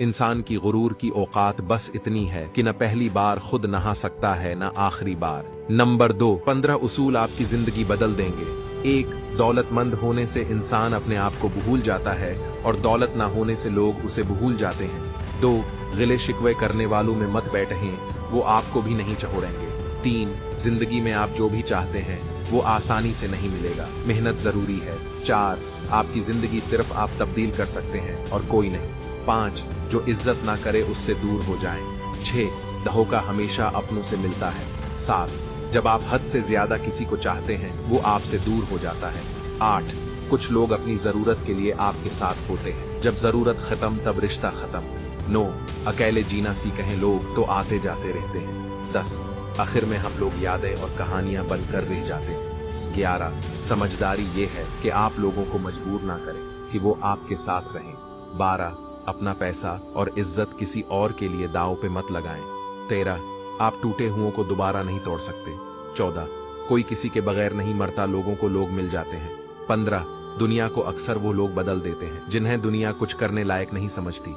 इंसान की गुरूर की औकात बस इतनी है कि न पहली बार खुद नहा सकता है न आखिरी बार। नंबर 2, 15 उसूल आपकी जिंदगी बदल देंगे। 1, दौलतमंद होने से इंसान अपने आप को भूल जाता है और दौलत ना होने से लोग उसे भूल जाते हैं। 2, गिले शिकवे करने वालों में मत बैठें, वो आपको भी नहीं चहोड़ेंगे। 3, जिंदगी में आप जो भी चाहते हैं वो आसानी से नहीं मिलेगा, मेहनत जरूरी है। 4, आपकी जिंदगी सिर्फ आप तब्दील कर सकते हैं और कोई नहीं। 5, जो इज्जत ना करे उससे दूर हो जाएं। 6, धोखा हमेशा अपनों से मिलता है। 7, जब आप हद से ज्यादा किसी को चाहते हैं वो आपसे दूर हो जाता है। 8, कुछ लोग अपनी जरूरत के लिए आपके साथ होते हैं, जब जरूरत खत्म तब रिश्ता खत्म। 9, अकेले जीना सीखें लोग तो आते जाते रहते हैं। 10, आखिर में हम लोग यादें और कहानियां बनकर रह जाते हैं। 11, समझदारी ये है कि आप लोगों को मजबूर ना करें कि वो आपके साथ रहें। 12, अपना पैसा और इज्जत किसी और के लिए दांव पे मत लगाएं। 13, आप टूटे हुओं को दोबारा नहीं तोड़ सकते। 14, कोई किसी के बगैर नहीं मरता, लोगों को लोग मिल जाते हैं। 15, दुनिया को अक्सर वो लोग बदल देते हैं जिन्हें दुनिया कुछ करने लायक नहीं समझती।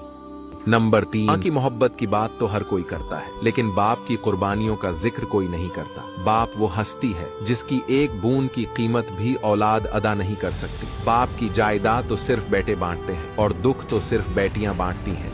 नंबर 3, मां की मोहब्बत की बात तो हर कोई करता है, लेकिन बाप की कुर्बानियों का जिक्र कोई नहीं करता। बाप वो हस्ती है जिसकी एक बूंद की कीमत भी औलाद अदा नहीं कर सकती। बाप की जायदाद तो सिर्फ बेटे बांटते हैं और दुख तो सिर्फ बेटियां बांटती हैं।